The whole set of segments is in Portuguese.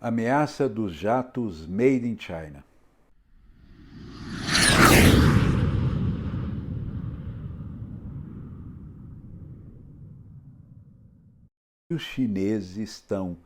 Ameaça dos jatos Made in China. Os chineses estão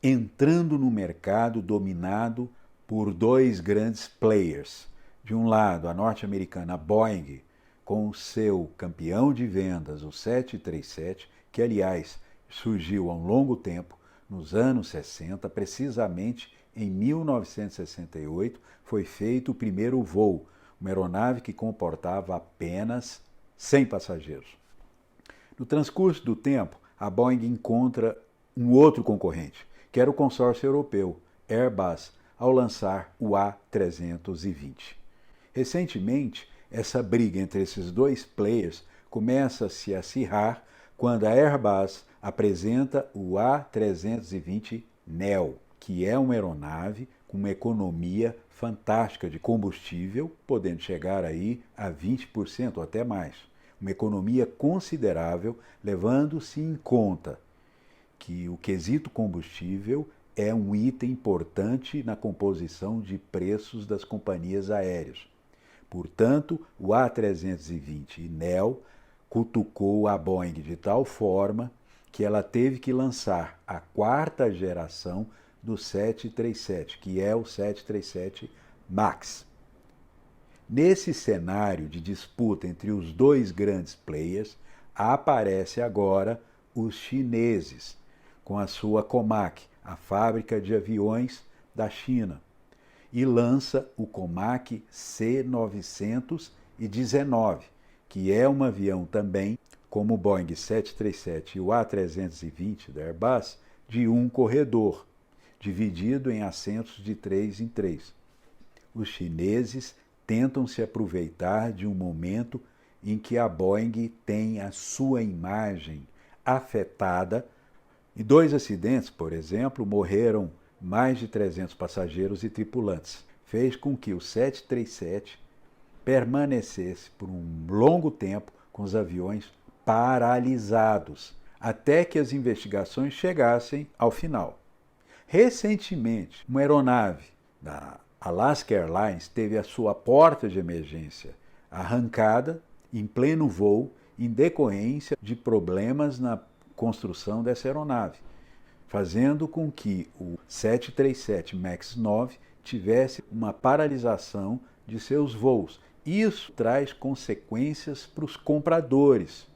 entrando no mercado dominado por dois grandes players. De um lado, a norte-americana Boeing, com o seu campeão de vendas, o 737, que, aliás, surgiu há um longo tempo, nos anos 60, precisamente em 1968, foi feito o primeiro voo, uma aeronave que comportava apenas 100 passageiros. No transcurso do tempo, a Boeing encontra um outro concorrente, que era o consórcio europeu, Airbus, ao lançar o A320. Recentemente, essa briga entre esses dois players começa a se acirrar quando a Airbus apresenta o A320neo, que é uma aeronave com uma economia fantástica de combustível, podendo chegar aí a 20% ou até mais. Uma economia considerável, levando-se em conta que o quesito combustível é um item importante na composição de preços das companhias aéreas. Portanto, o A320neo cutucou a Boeing de tal forma que ela teve que lançar a quarta geração do 737, que é o 737 MAX. Nesse cenário de disputa entre os dois grandes players, aparece agora os chineses, com a sua Comac, a fábrica de aviões da China, e lança o Comac C919, que é um avião também, como o Boeing 737 e o A320 da Airbus, de um corredor, dividido em assentos de 3 em 3. Os chineses tentam se aproveitar de um momento em que a Boeing tem a sua imagem afetada. Em 2 acidentes, por exemplo, morreram mais de 300 passageiros e tripulantes. Fez com que o 737 permanecesse por um longo tempo com os aviões paralisados, até que as investigações chegassem ao final. Recentemente, uma aeronave da Alaska Airlines teve a sua porta de emergência arrancada em pleno voo em decorrência de problemas na construção dessa aeronave, fazendo com que o 737 MAX 9 tivesse uma paralisação de seus voos. Isso traz consequências para os compradores,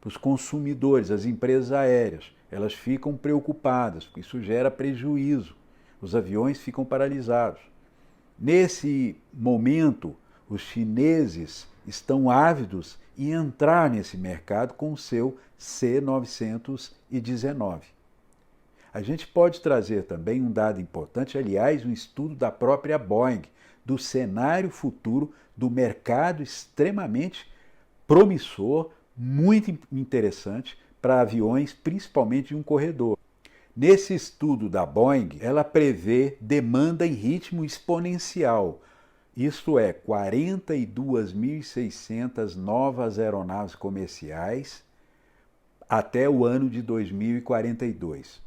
para os consumidores, as empresas aéreas. Elas ficam preocupadas, porque isso gera prejuízo. Os aviões ficam paralisados. Nesse momento, os chineses estão ávidos em entrar nesse mercado com o seu C919. A gente pode trazer também um dado importante, aliás, um estudo da própria Boeing, do cenário futuro do mercado extremamente promissor, muito interessante para aviões, principalmente de um corredor. Nesse estudo da Boeing, ela prevê demanda em ritmo exponencial, isto é, 42.600 novas aeronaves comerciais até o ano de 2042.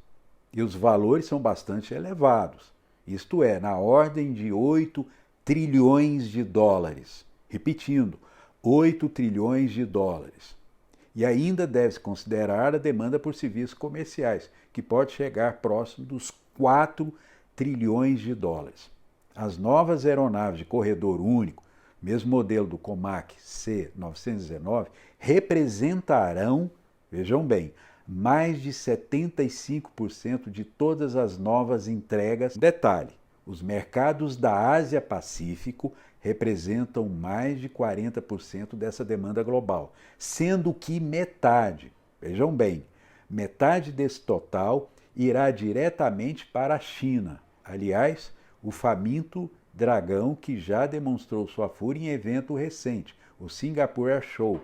E os valores são bastante elevados, isto é, na ordem de 8 trilhões de dólares. Repetindo, 8 trilhões de dólares. E ainda deve-se considerar a demanda por serviços comerciais, que pode chegar próximo dos 4 trilhões de dólares. As novas aeronaves de corredor único, mesmo modelo do Comac C919, representarão, vejam bem, mais de 75% de todas as novas entregas. Detalhe, os mercados da Ásia-Pacífico representam mais de 40% dessa demanda global, sendo que metade, vejam bem, metade desse total irá diretamente para a China. Aliás, o faminto dragão que já demonstrou sua fúria em evento recente, o Singapore Air Show,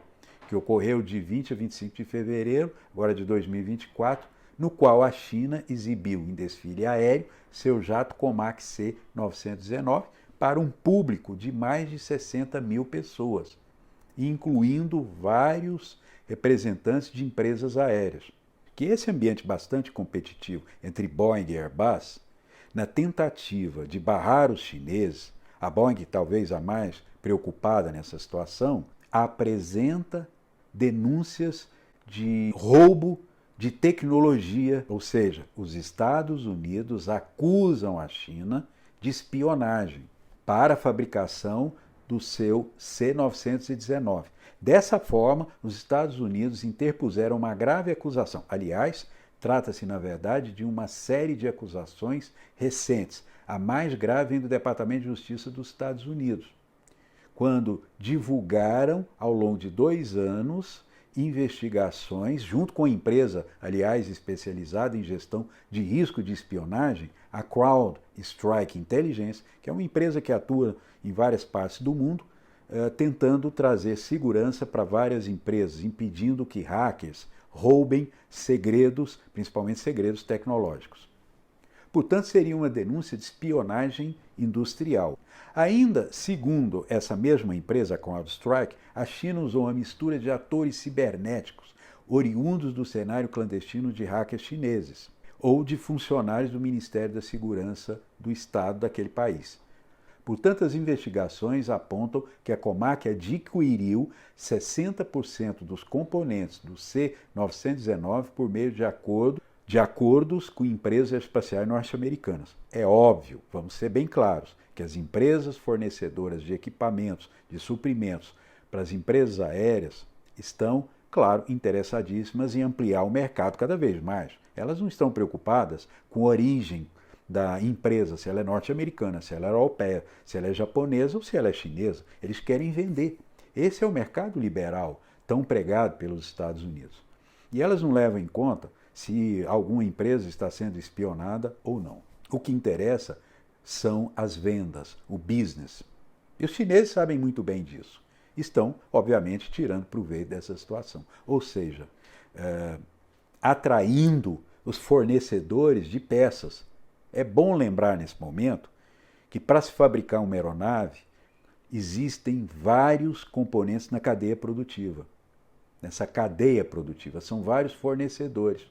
que ocorreu de 20 a 25 de fevereiro, agora de 2024, no qual a China exibiu em desfile aéreo seu jato Comac C919 para um público de mais de 60 mil pessoas, incluindo vários representantes de empresas aéreas. Que esse ambiente bastante competitivo entre Boeing e Airbus na tentativa de barrar os chineses, a Boeing, talvez a mais preocupada nessa situação, apresenta denúncias de roubo de tecnologia, ou seja, os Estados Unidos acusam a China de espionagem para a fabricação do seu C-919. Dessa forma, os Estados Unidos interpuseram uma grave acusação. Aliás, trata-se, na verdade, de uma série de acusações recentes. A mais grave vem do Departamento de Justiça dos Estados Unidos, quando divulgaram, ao longo de 2 anos, investigações, junto com a empresa, aliás, especializada em gestão de risco de espionagem, a CrowdStrike Intelligence, que é uma empresa que atua em várias partes do mundo, tentando trazer segurança para várias empresas, impedindo que hackers roubem segredos, principalmente segredos tecnológicos. Portanto, seria uma denúncia de espionagem industrial. Ainda, segundo essa mesma empresa, CrowdStrike, a China usou uma mistura de atores cibernéticos oriundos do cenário clandestino de hackers chineses ou de funcionários do Ministério da Segurança do Estado daquele país. Portanto, as investigações apontam que a Comac adquiriu 60% dos componentes do C-919 por meio de acordos com empresas espaciais norte-americanas. É óbvio, vamos ser bem claros, que as empresas fornecedoras de equipamentos, de suprimentos para as empresas aéreas estão, claro, interessadíssimas em ampliar o mercado cada vez mais. Elas não estão preocupadas com a origem da empresa, se ela é norte-americana, se ela é europeia, se ela é japonesa ou se ela é chinesa. Eles querem vender. Esse é o mercado liberal tão pregado pelos Estados Unidos. E elas não levam em conta se alguma empresa está sendo espionada ou não. O que interessa são as vendas, o business. E os chineses sabem muito bem disso. Estão, obviamente, tirando proveito dessa situação. Ou seja, atraindo os fornecedores de peças. É bom lembrar nesse momento que para se fabricar uma aeronave existem vários componentes na cadeia produtiva. Nessa cadeia produtiva são vários fornecedores.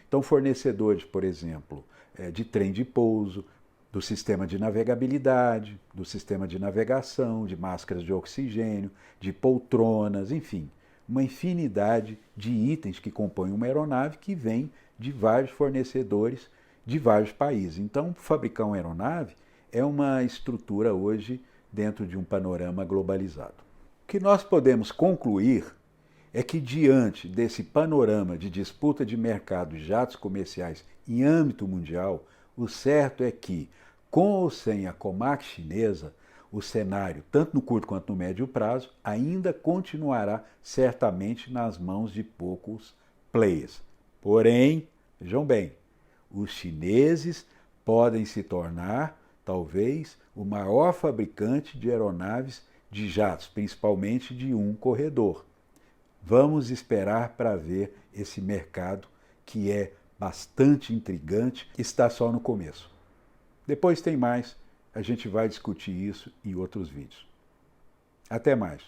Então, fornecedores, por exemplo, de trem de pouso, do sistema de navegabilidade, do sistema de navegação, de máscaras de oxigênio, de poltronas, enfim, uma infinidade de itens que compõem uma aeronave que vem de vários fornecedores de vários países. Então, fabricar uma aeronave é uma estrutura hoje dentro de um panorama globalizado. O que nós podemos concluir é que, diante desse panorama de disputa de mercado de jatos comerciais em âmbito mundial, o certo é que, com ou sem a Comac chinesa, o cenário, tanto no curto quanto no médio prazo, ainda continuará certamente nas mãos de poucos players. Porém, vejam bem, os chineses podem se tornar, talvez, o maior fabricante de aeronaves de jatos, principalmente de um corredor. Vamos esperar para ver esse mercado que é bastante intrigante, está só no começo. Depois tem mais, a gente vai discutir isso em outros vídeos. Até mais!